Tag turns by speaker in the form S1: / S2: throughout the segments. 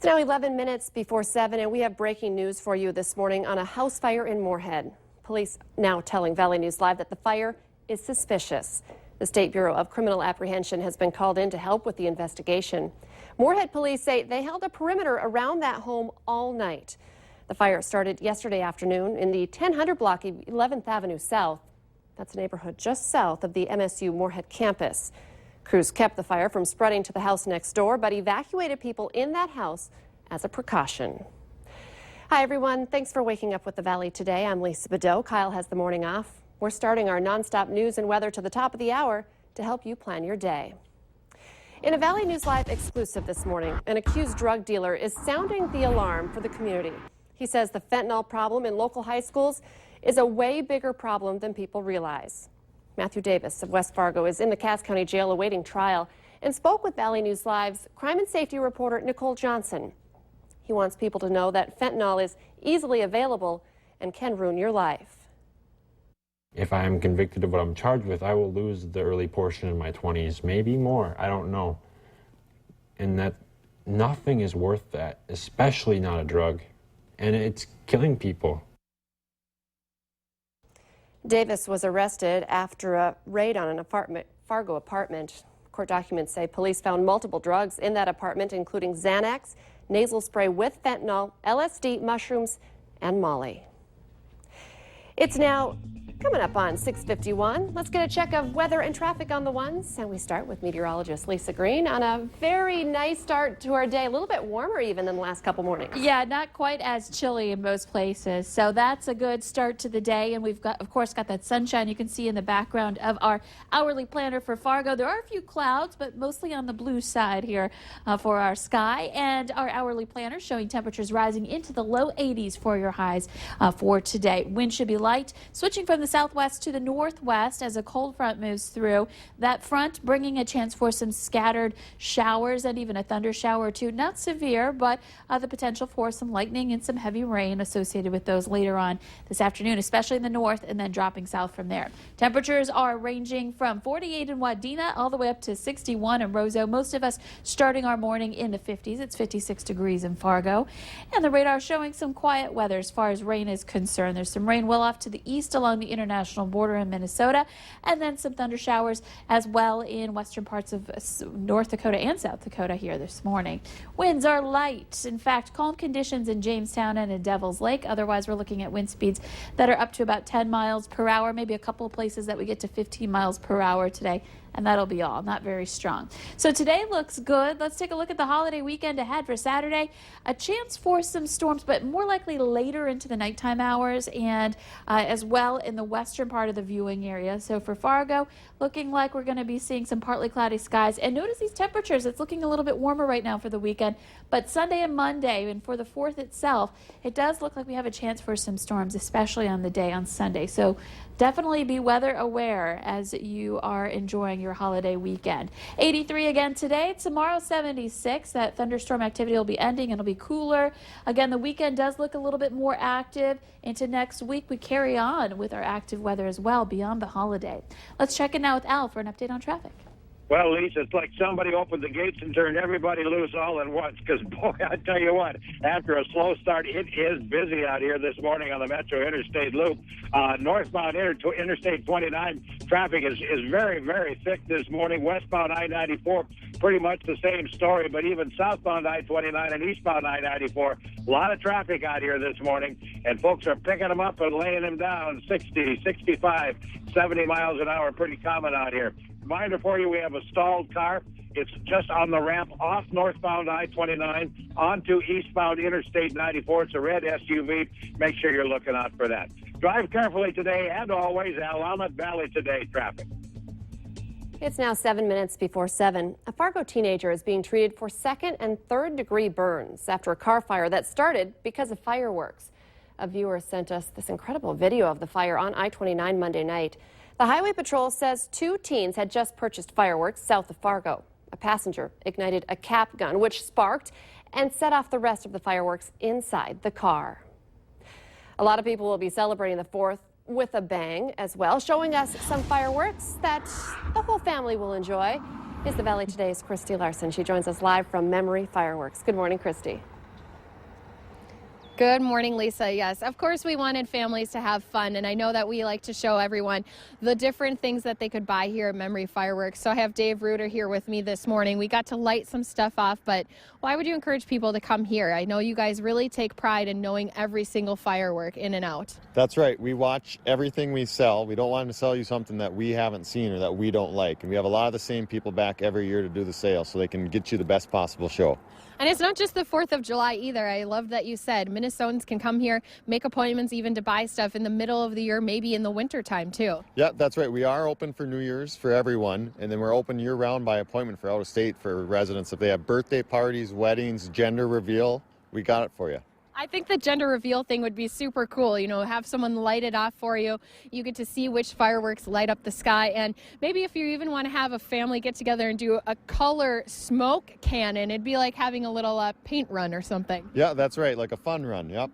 S1: Now 11 minutes before 7, and we have breaking news for you this morning on a house fire in Moorhead. Police now telling Valley News Live that the fire is suspicious. The State Bureau of Criminal Apprehension has been called in to help with the investigation. Moorhead police say they held a perimeter around that home all night. The fire started yesterday afternoon in the 1000 block of 11th Avenue South. That's a neighborhood just south of the MSU Moorhead campus. Crews kept the fire from spreading to the house next door, but evacuated people in that house as a precaution. Hi, everyone. Thanks for waking up with the Valley today. I'm Lisa Bedeau. Kyle has the morning off. We're starting our nonstop news and weather to the top of the hour to help you plan your day. In a Valley News Live exclusive this morning, an accused drug dealer is sounding the alarm for the community. He says the fentanyl problem in local high schools is a way bigger problem than people realize. Matthew Davis of West Fargo is in the Cass County Jail awaiting trial and spoke with Valley News Live's crime and safety reporter Nicole Johnson. He wants people to know that fentanyl is easily available and can ruin your life.
S2: If I am convicted of what I'm charged with, I will lose the early portion of my 20s, maybe more, I don't know. And that nothing is worth that, especially not a drug. And it's killing people.
S1: Davis was arrested after a raid on an Fargo apartment. Court documents say police found multiple drugs in that apartment, including Xanax, nasal spray with fentanyl, LSD, mushrooms, and Molly. It's now coming up on 6:51. Let's get a check of weather and traffic on the ones. And we start with meteorologist Lisa Green on a very nice start to our day. A little bit warmer even than the last couple mornings.
S3: Yeah, not quite as chilly in most places. So that's a good start to the day. And we've got, of course, got that sunshine you can see in the background of our hourly planner for Fargo. There are a few clouds, but mostly on the blue side here for our sky. And our hourly planner showing temperatures rising into the low 80s for your highs for today. Wind should be light, switching from the southwest to the northwest as a cold front moves through. That front bringing a chance for some scattered showers and even a thunder shower or two. Not severe, but the potential for some lightning and some heavy rain associated with those later on this afternoon, especially in the north, and then dropping south from there. Temperatures are ranging from 48 in Wadena all the way up to 61 in Roseau. Most of us starting our morning in the 50s. It's 56 degrees in Fargo. And the radar showing some quiet weather as far as rain is concerned. There's some rain well off to the east along the international border in Minnesota, and then some thunder showers as well in western parts of North Dakota and South Dakota here this morning. Winds are light. In fact, calm conditions in Jamestown and in Devil's Lake. Otherwise, we're looking at wind speeds that are up to about 10 miles per hour, maybe a couple of places that we get to 15 miles per hour today. And that'll be all, not very strong. So today looks good. Let's take a look at the holiday weekend ahead for Saturday. A chance for some storms, but more likely later into the nighttime hours and as well in the western part of the viewing area. So for Fargo, looking like we're going to be seeing some partly cloudy skies. And notice these temperatures. It's looking a little bit warmer right now for the weekend. But Sunday and Monday, and for the 4th itself, it does look like we have a chance for some storms, especially on the day on Sunday. So definitely be weather aware as you are enjoying your holiday weekend. 83 again today. Tomorrow 76. That thunderstorm activity will be ending and it'll be cooler. Again, the weekend does look a little bit more active. Into next week, we carry on with our active weather as well beyond the holiday. Let's check in now with Al for an update on traffic.
S4: Well, Lisa, it's like somebody opened the gates and turned everybody loose all at once. Because, boy, I tell you what, after a slow start, it is busy out here this morning on the Metro Interstate Loop. Northbound Interstate 29 traffic is very, very thick this morning. Westbound I-94, pretty much the same story. But even southbound I-29 and eastbound I-94, a lot of traffic out here this morning. And folks are picking them up and laying them down 60, 65, 70 miles an hour. Pretty common out here. Reminder for you, we have a stalled car. It's just on the ramp off northbound I-29 onto eastbound Interstate 94. It's a red SUV. Make sure you're looking out for that. Drive carefully today and always. Willamette Valley Today traffic.
S1: It's now 7 minutes before 7. A Fargo teenager is being treated for second and third degree burns after a car fire that started because of fireworks. A viewer sent us this incredible video of the fire on I-29 Monday night. The Highway Patrol says 2 teens had just purchased fireworks south of Fargo. A passenger ignited a cap gun, which sparked and set off the rest of the fireworks inside the car. A lot of people will be celebrating the 4th with a bang as well, showing us some fireworks that the whole family will enjoy. Is the Valley Today's Christy Larson. She joins us live from Memory Fireworks. Good morning, Christy.
S5: Good morning, Lisa. Yes, of course we wanted families to have fun, and I know that we like to show everyone the different things that they could buy here at Memory Fireworks. So I have Dave Reuter here with me this morning. We got to light some stuff off, but why would you encourage people to come here? I know you guys really take pride in knowing every single firework in and out.
S6: That's right. We watch everything we sell. We don't want to sell you something that we haven't seen or that we don't like. And we have a lot of the same people back every year to do the sale so they can get you the best possible show.
S5: And it's not just the 4th of July either. I love that you said Minnesotans can come here, make appointments even to buy stuff in the middle of the year, maybe in the winter time too.
S6: Yeah, that's right. We are open for New Year's for everyone, and then we're open year-round by appointment for out of state for residents. If they have birthday parties, weddings, gender reveal, we got it for you.
S5: I think the gender reveal thing would be super cool. You know, have someone light it off for you. You get to see which fireworks light up the sky. And maybe if you even want to have a family get together and do a color smoke cannon, it'd be like having a little paint run or something.
S6: Yeah, that's right. Like a fun run. Yep.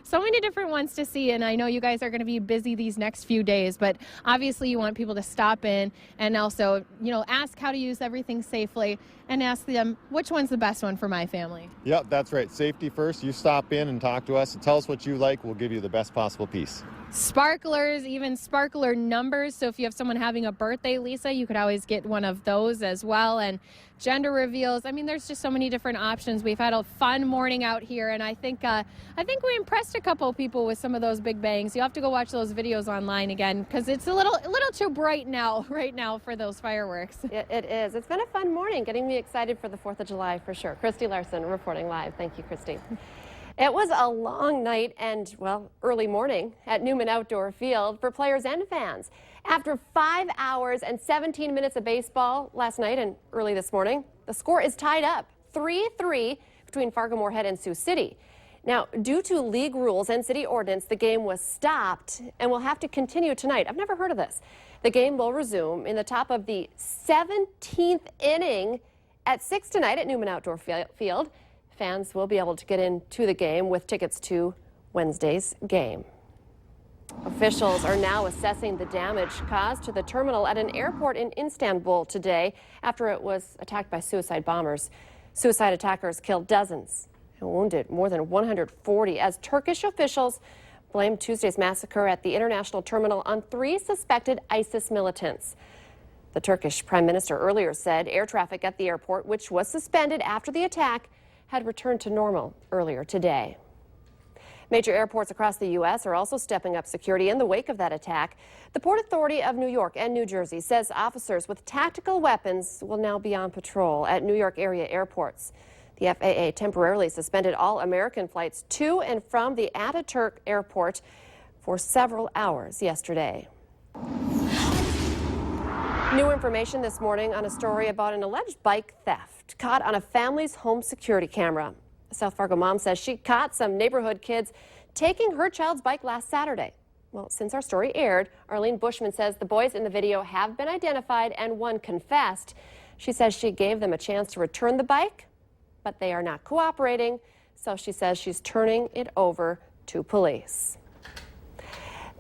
S5: So many different ones to see, and I know you guys are going to be busy these next few days, but obviously you want people to stop in and also, you know, ask how to use everything safely and ask them which one's the best one for my family.
S6: Yep, that's right. Safety first. You stop in and talk to us and tell us what you like. We'll give you the best possible piece.
S5: Sparklers, even sparkler numbers. So if you have someone having a birthday, Lisa, you could always get one of those as well. And gender reveals. I mean, there's just so many different options. We've had a fun morning out here, and I think we impressed a couple of people with some of those big bangs. You have to go watch those videos online again because it's a little too bright now, right now, for those fireworks.
S1: It is. It's been a fun morning, getting me excited for the 4th of July for sure. Christy Larson reporting live. Thank you, Christy. It was a long night and, well, early morning at Newman Outdoor Field for players and fans. After 5 hours and 17 minutes of baseball last night and early this morning, the score is tied up 3-3 between Fargo-Moorhead and Sioux City. Now, due to league rules and city ordinance, the game was stopped and will have to continue tonight. I've never heard of this. The game will resume in the top of the 17th inning at 6 tonight at Newman Outdoor Field. Fans will be able to get into the game with tickets to Wednesday's game. Officials are now assessing the damage caused to the terminal at an airport in Istanbul today after it was attacked by suicide bombers. Suicide attackers killed dozens and wounded more than 140 as Turkish officials blamed Tuesday's massacre at the international terminal on 3 suspected ISIS militants. The Turkish prime minister earlier said air traffic at the airport, which was suspended after the attack, had returned to normal earlier today. Major airports across the U.S. are also stepping up security in the wake of that attack. The Port Authority of New York and New Jersey says officers with tactical weapons will now be on patrol at New York area airports. The FAA temporarily suspended all American flights to and from the Ataturk Airport for several hours yesterday. New information this morning on a story about an alleged bike theft caught on a family's home security camera. A South Fargo mom says she caught some neighborhood kids taking her child's bike last Saturday. Well, since our story aired, Arlene Bushman says the boys in the video have been identified and one confessed. She says she gave them a chance to return the bike, but they are not cooperating, so she says she's turning it over to police.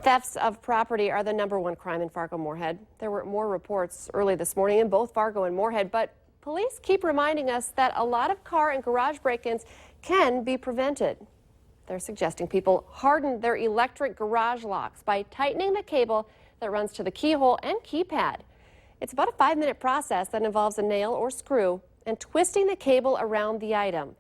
S1: Thefts of property are the #1 crime in Fargo-Moorhead. There were more reports early this morning in both Fargo and Moorhead, but police keep reminding us that a lot of car and garage break-ins can be prevented. They're suggesting people harden their electric garage locks by tightening the cable that runs to the keyhole and keypad. It's about a 5-minute process that involves a nail or screw and twisting the cable around the item.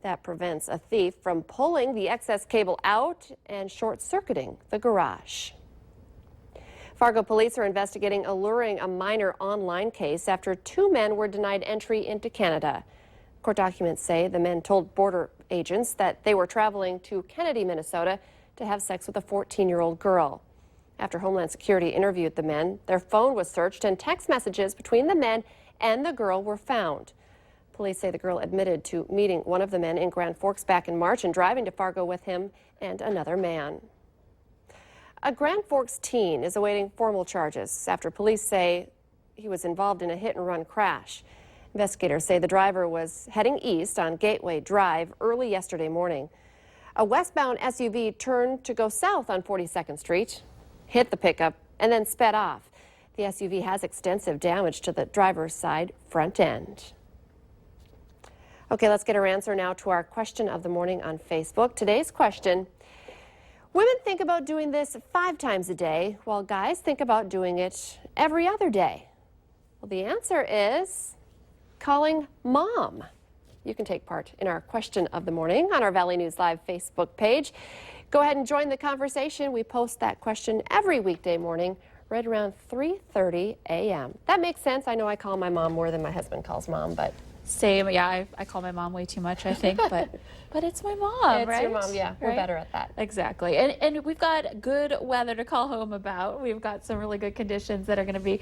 S1: That prevents a thief from pulling the excess cable out and short-circuiting the garage. Fargo police are investigating alluring a minor online case after 2 men were denied entry into Canada. Court documents say the men told border agents that they were traveling to Kennedy, Minnesota to have sex with a 14-year-old girl. After Homeland Security interviewed the men, their phone was searched and text messages between the men and the girl were found. Police say the girl admitted to meeting one of the men in Grand Forks back in March and driving to Fargo with him and another man. A Grand Forks teen is awaiting formal charges after police say he was involved in a hit-and-run crash. Investigators say the driver was heading east on Gateway Drive early yesterday morning. A westbound SUV turned to go south on 42nd Street, hit the pickup, and then sped off. The SUV has extensive damage to the driver's side front end. Okay, let's get our answer now to our question of the morning on Facebook. Today's question: women think about doing this 5 times a day, while guys think about doing it every other day. Well, the answer is calling mom. You can take part in our question of the morning on our Valley News Live Facebook page. Go ahead and join the conversation. We post that question every weekday morning right around 3:30 a.m. That makes sense. I know I call my mom more than my husband calls mom, but
S3: Same, yeah. I call my mom way too much, I think, but it's my mom,
S1: it's
S3: right?
S1: your mom. Yeah, we're
S3: Right?
S1: better at that.
S3: Exactly. And we've got good weather to call home about. We've got some really good conditions that are going to be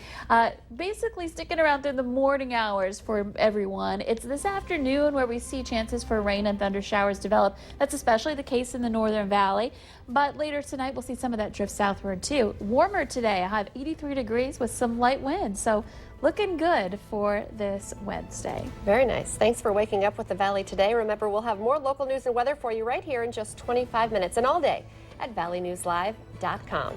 S3: basically sticking around through the morning hours for everyone. It's this afternoon where we see chances for rain and thunder showers develop. That's especially the case in the Northern Valley. But later tonight, we'll see some of that drift southward too. Warmer today. I have 83 degrees with some light winds. So looking good for this Wednesday.
S1: Very nice. Thanks for waking up with the Valley today. Remember, we'll have more local news and weather for you right here in just 25 minutes and all day at valleynewslive.com.